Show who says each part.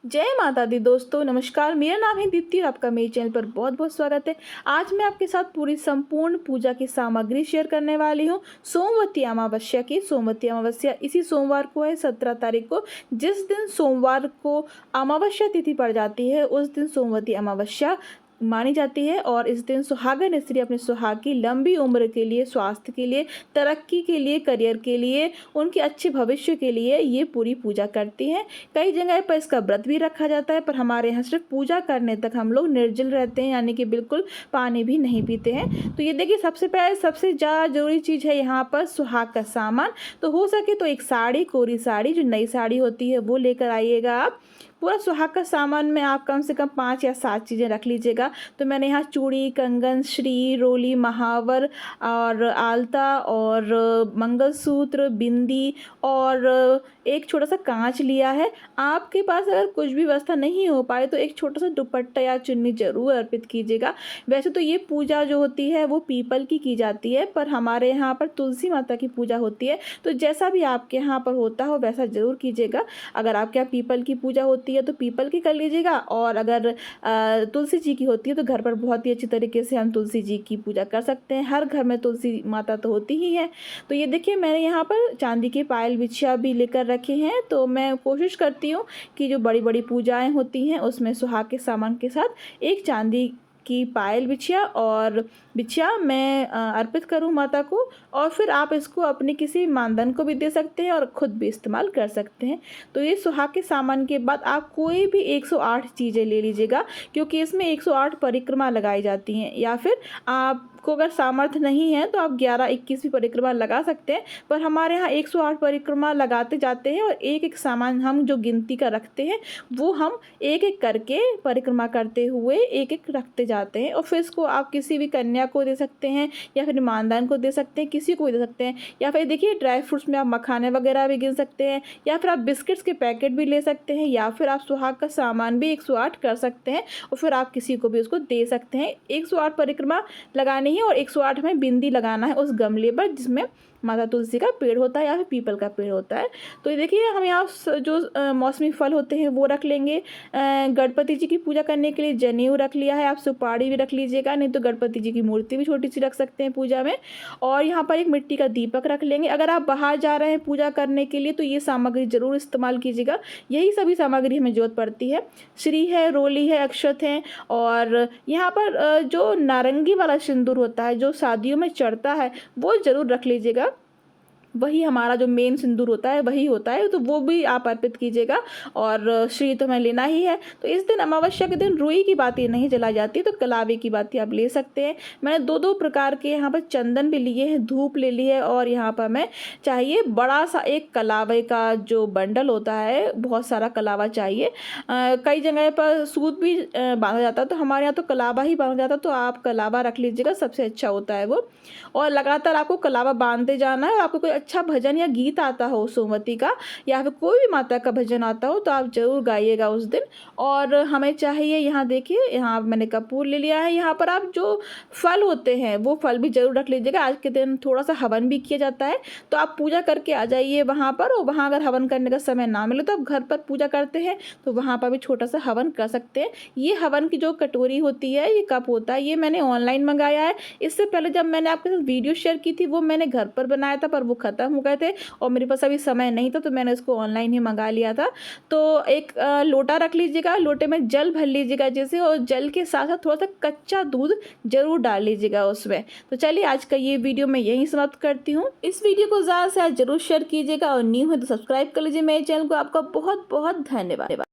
Speaker 1: जय माता दी दोस्तों, नमस्कार। मेरा नाम है दीप्ति और आपका मेरे चैनल पर बहुत बहुत स्वागत है। आज मैं आपके साथ पूरी संपूर्ण पूजा की सामग्री शेयर करने वाली हूँ। सोमवती अमावस्या की सोमवती अमावस्या इसी सोमवार को है, 17 तारीख को। जिस दिन सोमवार को अमावस्या तिथि पड़ जाती है उस दिन सोमवती अमावस्या मानी जाती है। और इस दिन सुहागन स्त्री अपने सुहाग की लंबी उम्र के लिए, स्वास्थ्य के लिए, तरक्की के लिए, करियर के लिए, उनके अच्छे भविष्य के लिए ये पूरी पूजा करती हैं। कई जगह पर इसका व्रत भी रखा जाता है, पर हमारे यहाँ सिर्फ पूजा करने तक हम लोग निर्जल रहते हैं, यानी कि बिल्कुल पानी भी नहीं पीते हैं। तो ये देखिए, सबसे पहले सबसे ज़्यादा जरूरी चीज़ है यहाँ पर सुहाग का सामान। तो हो सके तो एक साड़ी, कोरी साड़ी जो नई साड़ी होती है वो लेकर आइएगा आप। पूरा सुहाग का सामान में आप कम से कम 5 या 7 चीज़ें रख लीजिएगा। तो मैंने यहाँ चूड़ी, कंगन, श्री, रोली, महावर और आलता और मंगलसूत्र, बिंदी और एक छोटा सा कांच लिया है। आपके पास अगर कुछ भी व्यवस्था नहीं हो पाए तो एक छोटा सा दुपट्टा या चुन्नी जरूर अर्पित कीजिएगा। वैसे तो ये पूजा जो होती है वो पीपल की जाती है, पर हमारे यहाँ पर तुलसी माता की पूजा होती है। तो जैसा भी आपके यहाँ पर होता हो वैसा जरूर कीजिएगा। अगर आपके यहाँ पीपल की पूजा होती है तो पीपल की कर लीजिएगा, और अगर तुलसी जी की होती है तो घर पर बहुत ही अच्छी तरीके से हम तुलसी जी की पूजा कर सकते हैं। हर घर में तुलसी माता तो होती ही है। तो ये देखिए, मैंने यहाँ पर चांदी के पायल बिछिया भी लेकर रखे हैं। तो मैं कोशिश करती हूँ कि जो बड़ी बड़ी पूजाएं होती हैं उसमें सुहाग के सामान के साथ एक चांदी की पायल बिछिया मैं अर्पित करूं माता को। और फिर आप इसको अपने किसी मानधन को भी दे सकते हैं और ख़ुद भी इस्तेमाल कर सकते हैं। तो ये सुहाग के सामान के बाद आप कोई भी 108 चीज़ें ले लीजिएगा, क्योंकि इसमें 108 परिक्रमा लगाई जाती हैं। या फिर आपको अगर सामर्थ्य नहीं है तो आप 11-21 भी परिक्रमा लगा सकते हैं, पर हमारे यहाँ 108 परिक्रमा लगाते जाते हैं। और एक एक सामान हम जो गिनती का रखते हैं वो हम एक एक करके परिक्रमा करते हुए एक एक रखते जाते हैं। और फिर इसको आप किसी भी कन्या को दे सकते हैं, या फिर ईमानदार को दे सकते हैं, किसी को भी दे सकते हैं। या फिर देखिए, ड्राई फ्रूट्स में आप मखाने वगैरह भी गिन सकते हैं, या फिर आप बिस्किट्स के पैकेट भी ले सकते हैं, या फिर आप सुहाग का सामान भी 108 कर सकते हैं और फिर आप किसी को भी उसको दे सकते हैं। 108 परिक्रमा लगानी है और 108 में बिंदी लगाना है उस गमले पर जिसमें माता तुलसी का पेड़ होता है या फिर पीपल का पेड़ होता है। तो ये देखिए, हम यहाँ जो मौसमी फल होते हैं वो रख लेंगे। गणपति जी की पूजा करने के लिए जनेऊ रख लिया है। आप सुपारी भी रख लीजिएगा, नहीं तो गणपति जी की मूर्ति भी छोटी सी रख सकते हैं पूजा में। और यहाँ पर एक मिट्टी का दीपक रख लेंगे। अगर आप बाहर जा रहे हैं पूजा करने के लिए तो ये सामग्री जरूर इस्तेमाल कीजिएगा। यही सभी सामग्री हमें जरूरत पड़ती है। श्री है, रोली है, अक्षत हैं, और यहाँ पर जो नारंगी वाला सिंदूर होता है जो शादियों में चढ़ता है वो जरूर रख लीजिएगा। वही हमारा जो मेन सिंदूर होता है वही होता है, तो वो भी आप अर्पित कीजिएगा। और श्री तो हमें लेना ही है। तो इस दिन अमावस्या के दिन रुई की बाती नहीं जलाई जाती, तो कलावे की बाती आप ले सकते हैं। मैंने दो प्रकार के यहाँ पर चंदन भी लिए हैं, धूप ले ली है, और यहाँ पर मैं चाहिए बड़ा सा एक कलावे का जो बंडल होता है, बहुत सारा कलावा चाहिए। कई जगह पर सूत भी बांधा जाता है, तो हमारे यहाँ तो कलावा ही बांधा जाता है। तो आप कलावा रख लीजिएगा, सबसे अच्छा होता है वो। और लगातार आपको कलावा बांधते जाना है। और आपको कोई अच्छा भजन या गीत आता हो सोमवती का, या फिर कोई भी माता का भजन आता हो, तो आप जरूर गाइएगा उस दिन। और हमें चाहिए, यहाँ देखिए, यहाँ मैंने कपूर ले लिया है। यहाँ पर आप जो फल होते हैं वो फल भी जरूर रख लीजिएगा। आज के दिन थोड़ा सा हवन भी किया जाता है, तो आप पूजा करके आ जाइए वहाँ पर। और वहाँ अगर हवन करने का समय ना मिले तो आप घर पर पूजा करते हैं तो वहाँ पर भी छोटा सा हवन कर सकते हैं। ये हवन की जो कटोरी होती है, ये कप होता है, ये मैंने ऑनलाइन मंगाया है। इससे पहले जब मैंने आपके साथ वीडियो शेयर की थी वो मैंने घर पर बनाया था, पर वो खत्म हो गए थे और मेरे पास अभी समय नहीं था, तो मैंने इसको ऑनलाइन ही मंगा लिया था। तो एक लोटा रख लीजिएगा, लोटे में जल भर लीजिएगा जैसे, और जल के साथ साथ थोड़ा सा कच्चा दूध जरूर डाल लीजिएगा उसमें। तो चलिए, आज का ये वीडियो मैं यहीं समाप्त करती हूँ। इस वीडियो को ज़्यादा से ज़्यादा जरूर शेयर कीजिएगा, और न्यू है तो सब्सक्राइब कर लीजिए मेरे चैनल को। आपका बहुत बहुत धन्यवाद।